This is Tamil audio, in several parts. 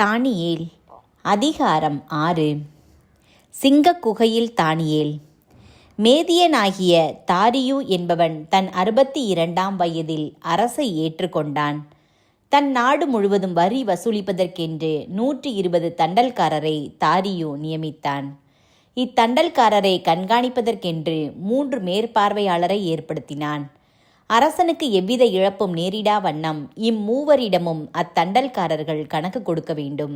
தானியேல் அதிகாரம் 6. சிங்கக் குகையில் தானியேல். மேதியனாகிய தாரியு என்பவன் தன் 62ஆம் வயதில் அரசை ஏற்றுக்கொண்டான். தன் நாடு முழுவதும் வரி வசூலிப்பதற்கென்று 120 தண்டல்காரரை தாரியு நியமித்தான். இத்தண்டல்காரரை கண்காணிப்பதற்கென்று 3 மேற்பார்வையாளரை ஏற்படுத்தினான். அரசனுக்கு எவ்வித இழப்பும் நேரிடா வண்ணம் இம்மூவரிடமும் அத்தண்டல்காரர்கள் கணக்கு கொடுக்க வேண்டும்.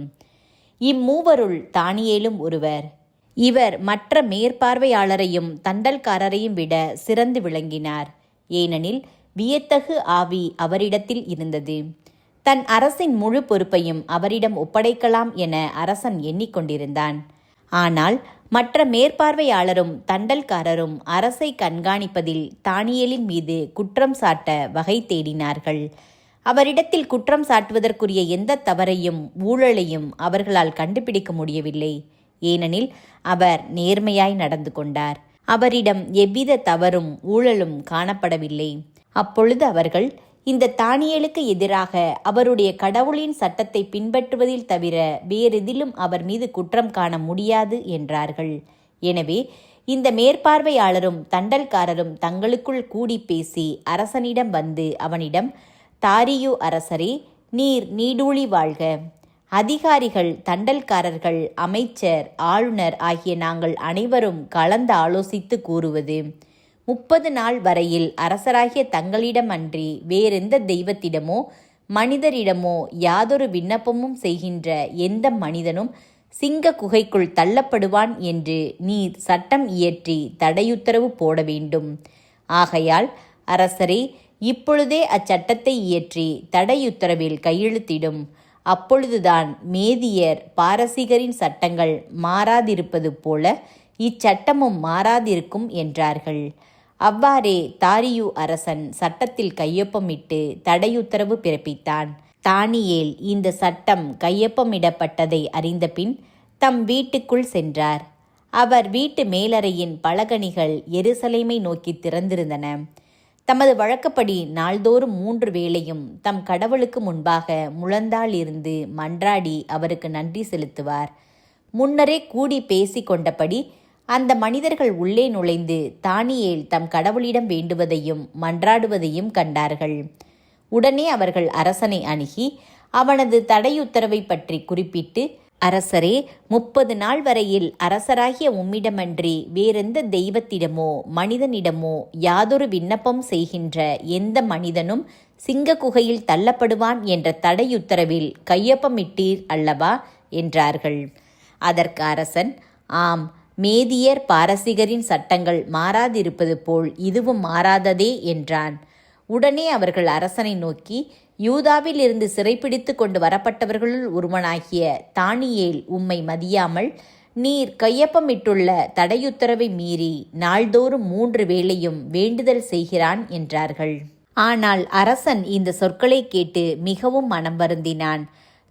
இம்மூவருள் தானியேலும் ஒருவர். இவர் மற்ற மேற்பார்வையாளரையும் தண்டல்காரரையும் விட சிறந்து விளங்கினார். ஏனெனில் வியத்தகு ஆவி அவரிடத்தில் இருந்தது. தன் அரசின் முழு பொறுப்பையும் அவரிடம் ஒப்படைக்கலாம் என அரசன் எண்ணிக்கொண்டிருந்தான். ஆனால் மற்ற மேற்பார்வையாளரும் தண்டல்காரரும் அரசை கண்காணிப்பதில் தானியேலின் மீது குற்றம் சாட்ட வகை தேடினார்கள். அவரிடத்தில் குற்றம் சாட்டுவதற்குரிய எந்த தவறையும் ஊழலையும் அவர்களால் கண்டுபிடிக்க முடியவில்லை. ஏனெனில் அவர் நேர்மையாய் நடந்து கொண்டார். அவரிடம் எவ்வித தவறும் ஊழலும் காணப்படவில்லை. அப்பொழுது அவர்கள், இந்த தானியேலுக்கு எதிராக அவருடைய கடவுளின் சட்டத்தை பின்பற்றுவதில் தவிர வேறெதிலும் அவர் மீது குற்றம் காண முடியாது என்றார்கள். எனவே இந்த மேற்பார்வையாளரும் தண்டல்காரரும் தங்களுக்குள் கூடி பேசி அரசனிடம் வந்து அவனிடம், தாரியு அரசரே, நீர் நீடூழி வாழ்க. அதிகாரிகள், தண்டல்காரர்கள், அமைச்சர், ஆளுநர் ஆகிய நாங்கள் அனைவரும் கலந்து ஆலோசித்து கூறுவது, 30 நாள் வரையில் அரசராகிய தங்களிடம் அன்றி வேறெந்த தெய்வத்திடமோ மனிதரிடமோ யாதொரு விண்ணப்பமும் செய்கின்ற எந்த மனிதனும் சிங்க குகைக்குள் தள்ளப்படுவான் என்று நீர் சட்டம் இயற்றி தடையுத்தரவு போட வேண்டும். ஆகையால் அரசரே, இப்பொழுதே அச்சட்டத்தை இயற்றி தடையுத்தரவில் கையெழுத்திடும். அப்பொழுதுதான் மேதியர் பாரசீகரின் சட்டங்கள் மாறாதிருப்பது போல இச்சட்டமும் மாறாதிருக்கும் என்றார்கள். அவ்வாறே தாரியு அரசன் சட்டத்தில் கையொப்பமிட்டு தடையுத்தரவு பிறப்பித்தான். தானியேல் இந்த சட்டம் கையொப்பமிடப்பட்டதை அறிந்தபின் தம் வீட்டுக்குள் சென்றார். அவர் வீட்டு மேலறையின் பலகணிகள் எருசலேமை நோக்கி திறந்திருந்தன. தமது வழக்கப்படி நாள்தோறும் 3 வேளையும் தம் கடவுளுக்கு முன்பாக முழந்தாளிருந்து மன்றாடி அவருக்கு நன்றி செலுத்துவார். முன்னரே கூடி பேசி கொண்டபடி அந்த மனிதர்கள் உள்ளே நுழைந்து தானியேல் தம் கடவுளிடம் வேண்டுவதையும் மன்றாடுவதையும் கண்டார்கள். உடனே அவர்கள் அரசனை அணுகி அவனது தடையுத்தரவை பற்றி குறிப்பிட்டு, அரசரே, 30 நாள் வரையில் அரசராகிய உம்மிடமன்றி வேறெந்த தெய்வத்திடமோ மனிதனிடமோ யாதொரு விண்ணப்பம் செய்கின்ற எந்த மனிதனும் சிங்க குகையில் தள்ளப்படுவான் என்ற தடையுத்தரவில் கையொப்பமிட்டீர் அல்லவா என்றார்கள். அதற்கு அரசன், ஆம், மேதியர் பாரசீகரின் சட்டங்கள் மாறாதிருப்பது போல் இதுவும் மாறாததே என்றான். உடனே அவர்கள் அரசனை நோக்கி, யூதாவில் இருந்து சிறைப்பிடித்து கொண்டு வரப்பட்டவர்களுள் ஒருவனாகிய தானியேல் உம்மை மதியாமல் நீர் கையொப்பமிட்டுள்ள தடையுத்தரவை மீறி நாள்தோறும் 3 வேளையும் வேண்டுதல் செய்கிறான் என்றார்கள். ஆனால் அரசன் இந்த சொற்களை கேட்டு மிகவும் மனம் வருந்தினான்.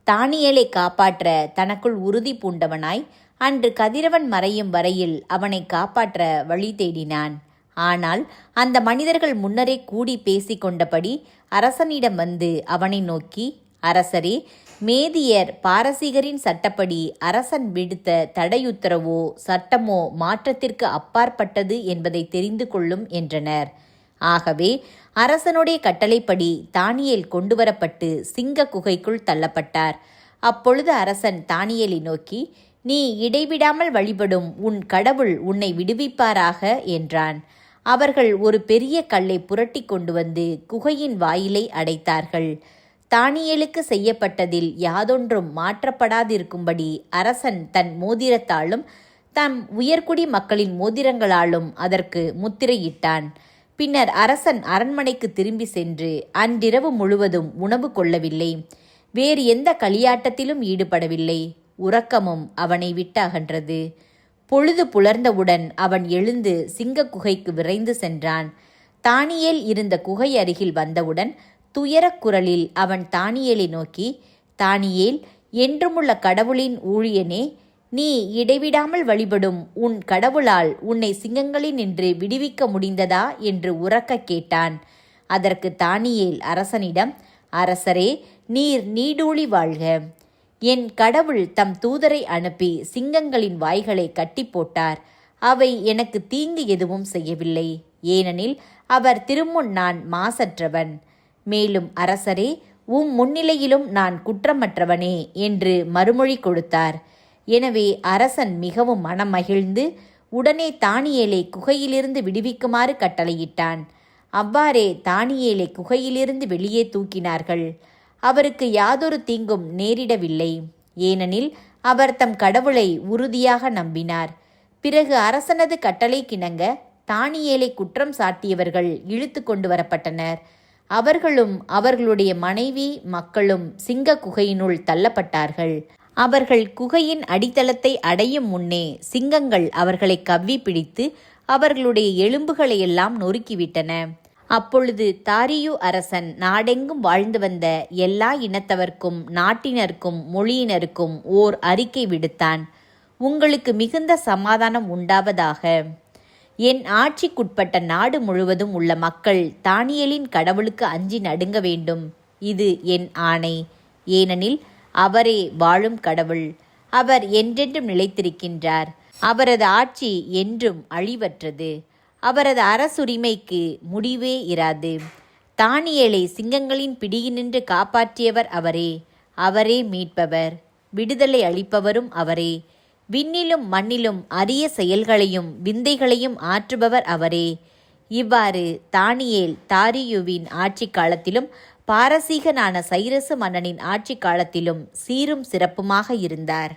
தானியேலை காப்பாற்ற தனக்குள் உறுதி பூண்டவனாய் அன்று கதிரவன் மறையும் வரையில் அவனை காப்பாற்ற வழி தேடினான். ஆனால் அந்த மனிதர்கள் முன்னரே கூடி பேசி கொண்டபடி அரசனிடம் வந்து அவனை நோக்கி, அரசரே, மேதியர் பாரசீகரின் சட்டப்படி அரசன் விடுத்த தடையுத்தரவோ சட்டமோ மாற்றத்திற்கு அப்பாற்பட்டது என்பதை தெரிந்து கொள்ளும் என்றனர். ஆகவே அரசனுடைய கட்டளைப்படி தானியேல் கொண்டுவரப்பட்டு சிங்க குகைக்குள் தள்ளப்பட்டார். அப்பொழுது அரசன் தானியேலை நோக்கி, நீ இடைவிடாமல் வழிபடும் உன் கடவுள் உன்னை விடுவிப்பாராக என்றான். அவர்கள் ஒரு பெரிய கல்லை புரட்டி கொண்டு வந்து குகையின் வாயிலை அடைத்தார்கள். தானியேலுக்கு செய்யப்பட்டதில் யாதொன்றும் மாற்றப்படாதிருக்கும்படி அரசன் தன் மோதிரத்தாலும் தம் உயர்குடி மக்களின் மோதிரங்களாலும் அதற்கு முத்திரையிட்டான். பின்னர் அரசன் அரண்மனைக்கு திரும்பி சென்று அன்றிரவு முழுவதும் உணவு கொள்ளவில்லை. வேறு எந்த களியாட்டத்திலும் ஈடுபடவில்லை. உறக்கமும் அவனை விட்டு அகன்றது. பொழுது புலர்ந்தவுடன் அவன் எழுந்து சிங்க குகைக்கு விரைந்து சென்றான். தானியேல் இருந்த குகை அருகில் வந்தவுடன் துயரக் குரலில் அவன் தானியேலை நோக்கி, தானியேல், என்றுமுள்ள கடவுளின் ஊழியனே, நீ இடைவிடாமல் வழிபடும் உன் கடவுளால் உன்னை சிங்கங்களினின்று விடுவிக்க முடிந்ததா என்று உரக்க கேட்டான். அதற்கு தானியேல் அரசனிடம், அரசரே, நீர் நீடூழி வாழ்க. என் கடவுள் தம் தூதரை அனுப்பி சிங்கங்களின் வாய்களை கட்டி போட்டார். அவை எனக்கு தீங்கு எதுவும் செய்யவில்லை, ஏனெனில் அவர் திருமுன் நான் மாசற்றவன். மேலும் அரசரே, முன்னிலையிலும் நான் குற்றமற்றவனே என்று மறுமொழி கொடுத்தார். எனவே அரசன் மிகவும் மனமகிழ்ந்து உடனே தானியேலை குகையிலிருந்து விடுவிக்குமாறு கட்டளையிட்டான். அவ்வாறே தானியேலை குகையிலிருந்து வெளியே தூக்கினார்கள். அவருக்கு யாதொரு தீங்கும் நேரிடவில்லை, ஏனெனில் அவர் தம் கடவுளை உறுதியாக நம்பினார். பிறகு அரசனது கட்டளைக்கிணங்க தானியேலை குற்றம் சாட்டியவர்கள் இழுத்து கொண்டு வரப்பட்டனர். அவர்களும் அவர்களுடைய மனைவி மக்களும் சிங்க குகையினுள் தள்ளப்பட்டார்கள். அவர்கள் குகையின் அடித்தளத்தை அடையும் முன்னே சிங்கங்கள் அவர்களை கவ்வி பிடித்து அவர்களுடைய எலும்புகளையெல்லாம் நொறுக்கிவிட்டன. அப்பொழுது தாரியு அரசன் நாடெங்கும் வாழ்ந்து வந்த எல்லா இனத்தவர்க்கும் நாட்டினருக்கும் மொழியினருக்கும் ஓர் அறிக்கை விடுத்தான். உங்களுக்கு மிகுந்த சமாதானம் உண்டாவதாக. என் ஆட்சிக்குட்பட்ட நாடு முழுவதும் உள்ள மக்கள் தானியேலின் கடவுளுக்கு அஞ்சி நடுங்க வேண்டும். இது என் ஆணை. ஏனெனில் அவரே வாழும் கடவுள். அவர் என்றென்றும் நிலைத்திருக்கின்றார். அவரது ஆட்சி என்றும் அழிவற்றது. அவரது அரசுரிமைக்கு முடிவே இராது. தானியேலை சிங்கங்களின் பிடியினின்று காப்பாற்றியவர் அவரே. அவரே மீட்பவர், விடுதலை அளிப்பவரும் அவரே. விண்ணிலும் மண்ணிலும் அரிய செயல்களையும் விந்தைகளையும் ஆற்றுபவர் அவரே. இவ்வாறு தானியேல் தாரியுவின் ஆட்சி காலத்திலும் பாரசீகனான சைரசு மன்னனின் ஆட்சி காலத்திலும் சீரும் சிறப்புமாக இருந்தார்.